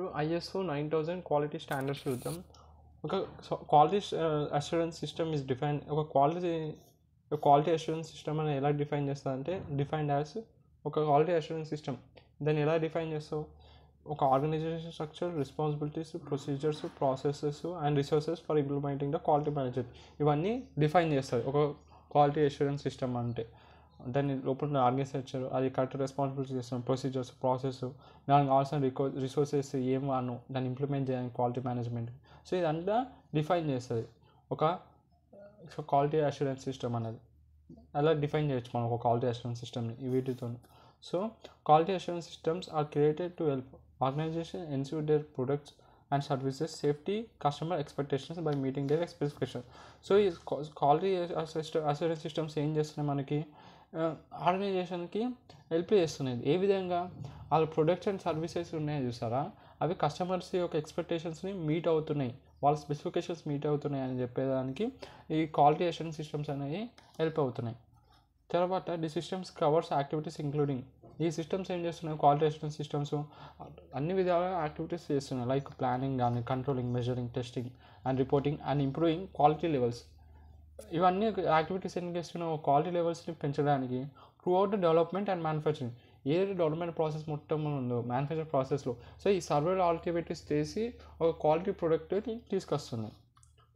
ఇప్పుడు ISO 9000 quality standards చూద్దాం. ఒక quality assurance system is define. ఒక క్వాలిటీ అష్యూరెన్స్ సిస్టమ్ అని ఎలా డిఫైన్ చేస్తారంటే, డిఫైన్డ్ యాజ్ ఒక క్వాలిటీ అష్యూరెన్స్ సిస్టమ్. దాన్ని ఎలా డిఫైన్ చేస్తావు? ఒక organisation structure, responsibilities, procedures, processes and resources for implementing the quality management, ఇవన్నీ డిఫైన్ చేస్తుంది ఒక క్వాలిటీ అష్యూరెన్స్ సిస్టమ్ అంటే. దాన్ని లోపల ఆర్గనైజేషన్, అది కరెక్ట్ రెస్పాన్సిబిలిటీ చేస్తాం, ప్రొసీజర్స్, ప్రాసెస్, దానికి కావాల్సిన రిసోర్సెస్ ఏం వాడను దాన్ని ఇంప్లిమెంట్ చేయడానికి క్వాలిటీ మేనేజ్మెంట్. సో ఇదంతా డిఫైన్ చేస్తుంది ఒక క్వాలిటీ అష్యూరెన్స్ సిస్టమ్ అనేది. అలా డిఫైన్ చేయొచ్చు మనం ఒక క్వాలిటీ అష్యూరెన్స్ సిస్టమ్ని వీటితో. So quality assurance systems are created to help organisation ensure their products and services safety customer expectations by meeting their specification. So ఈ క్వాలిటీ అష్యూరెన్స్ సిస్టమ్స్ ఏం చేస్తున్నాయి, మనకి ఆర్గనైజేషన్కి హెల్ప్ చేస్తున్నాయి. ఏ విధంగా? వాళ్ళ ప్రొడక్ట్స్ అండ్ సర్వీసెస్ ఉన్నాయో చూసారా, అవి కస్టమర్స్ యొక్క ఎక్స్పెక్టేషన్స్ని మీట్ అవుతున్నాయి, వాళ్ళ స్పెసిఫికేషన్స్ మీట్ అవుతున్నాయి అని చెప్పేదానికి ఈ క్వాలిటీ అష్యూరెన్స్ సిస్టమ్స్ అనేవి హెల్ప్ అవుతున్నాయి. తర్వాత the systems covers activities including. ఈ సిస్టమ్స్ ఏం చేస్తున్నాయి, క్వాలిటీ అష్యూరెన్స్ సిస్టమ్స్ అన్ని విధాల యాక్టివిటీస్ చేస్తున్నాయి. లైక్ ప్లానింగ్ కానీ, controlling, measuring, testing and reporting and improving quality levels. ఇవన్నీ యాక్టివిటీస్ ఏం చేస్తున్నావు, క్వాలిటీ లెవెల్స్ని పెంచడానికి through out development and manufacturing. ఏదైతే డెవలప్మెంట్ ప్రాసెస్ మొత్తం ఉందో మ్యానుఫ్యాక్చరింగ్ ప్రాసెస్లో, సో ఈ సర్వర్ యాక్టివిటీస్ చేసి ఒక క్వాలిటీ ప్రోడక్ట్ని తీసుకొస్తుంది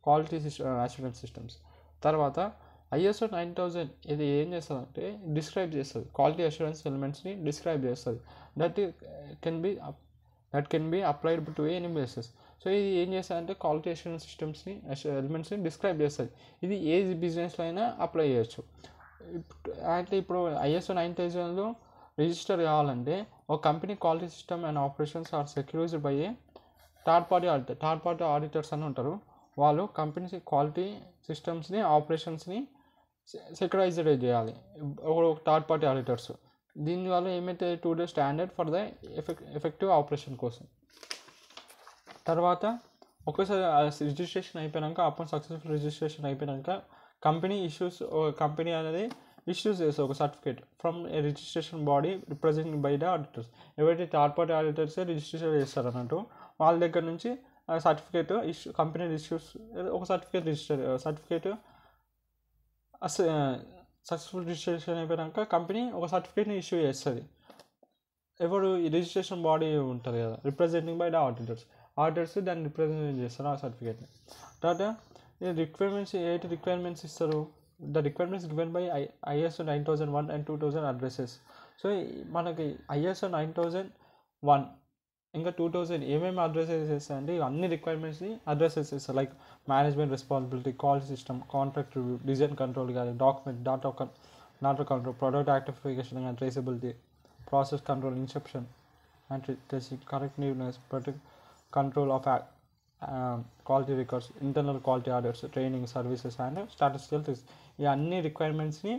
క్వాలిటీ అష్యూరెన్స్ సిస్టమ్స్. తర్వాత ISO 9000 ఇది ఏం చేస్తుందంటే డిస్క్రైబ్ చేస్తుంది, క్వాలిటీ అష్యూరెన్స్ ఎలిమెంట్స్ని డిస్క్రైబ్ చేస్తుంది. That can be applied to any basis. So ఇది ఏం చేస్తుందంటే క్వాలిటీ అష్యూరెన్స్ సిస్టమ్స్ని ఎలిమెంట్స్ని డిస్క్రైబ్ చేస్తుంది. ఇది ఏ బిజినెస్లో అయినా అప్లై చేయొచ్చు. అంటే ఇప్పుడు ISO 9000లో రిజిస్టర్ కావాలంటే ఒక company quality system and operations are secured by a third party auditors అని ఉంటారు. వాళ్ళు కంపెనీ క్వాలిటీ సిస్టమ్స్ని, ఆపరేషన్స్ని సెక్యూరైజ్డ్ చేయాలి ఒక థర్డ్ పార్టీ ఆడిటర్స్. దీనివల్ల ఏమైతే 2 standard for the effective operation కోసం. తర్వాత ఒకసారి రిజిస్ట్రేషన్ అయిపోయాక, అప్పుడు సక్సెస్ఫుల్ రిజిస్ట్రేషన్ అయిపోయాక కంపెనీ అనేది ఇష్యూస్ చేస్తారు ఒక certificate from A registration body represented by the auditors. ఎవరైతే థర్డ్ పార్టీ ఆడిటర్సే రిజిస్ట్రేషన్ చేస్తారు అన్నట్టు, వాళ్ళ దగ్గర నుంచి సర్టిఫికేట్ కంపెనీ ఇష్యూస్ ఒక సర్టిఫికేట్ సక్సెస్ఫుల్ రిజిస్ట్రేషన్ అయిపోయాక కంపెనీ ఒక సర్టిఫికేట్ని ఇష్యూ చేస్తుంది. ఎవరు ఈ రిజిస్ట్రేషన్ బాడీ ఉంటుంది కదా, రిప్రజెంటింగ్ బై ద ఆడిటర్స్ దాన్ని రిప్రజెంట్ చేస్తారు ఆ సర్టిఫికేట్ని. తర్వాత రిక్వైర్మెంట్స్ ఇస్తారు. The requirements given by ISO 9001 and 2000 addresses. So మనకి ISO 9001 ఇంకా 2000 ఏమేమి అడ్రసెస్ చేస్తాయంటే అన్ని రిక్వైర్మెంట్స్ని అడ్రసెస్ చేస్తారు. Like management responsibility, quality system, contract review, design control కానీ, document data control, product identification and traceability, process control, inspection and testing, correctiveness, control of quality records, internal quality orders, training, services and statistical risk. ఈ అన్ని రిక్వైర్మెంట్స్ని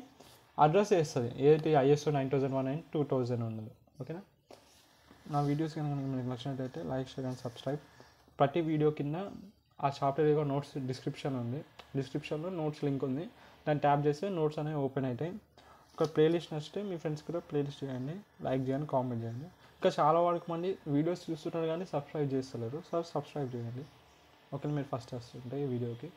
address చేస్తుంది ఏదైతే ISO 9001 and 2000 ఉన్నది. ఓకేనా? నా videos కనుక మీకు నచ్చినట్లయితే లైక్, షేర్ అండ్ సబ్స్క్రైబ్. ప్రతి వీడియో కింద ఆ చాప్టర్ యొక్క నోట్స్ డిస్క్రిప్షన్లో నోట్స్ లింక్ ఉంది, దాన్ని ట్యాప్ చేస్తే నోట్స్ అనేవి ఓపెన్ అవుతాయి. ఒక ప్లేలిస్ట్ నచ్చితే మీ ఫ్రెండ్స్ కూడా ప్లేలిస్ట్ చేయండి, లైక్ చేయండి, కామెంట్ చేయండి. ఇంకా చాలా వరకు మంది వీడియోస్ చూస్తున్నారు కానీ సబ్స్క్రైబ్ చేస్తలేరు. సబ్స్క్రైబ్ చేయండి. ఓకే, మీరు ఫస్ట్ వస్తుంటే ఈ వీడియోకి.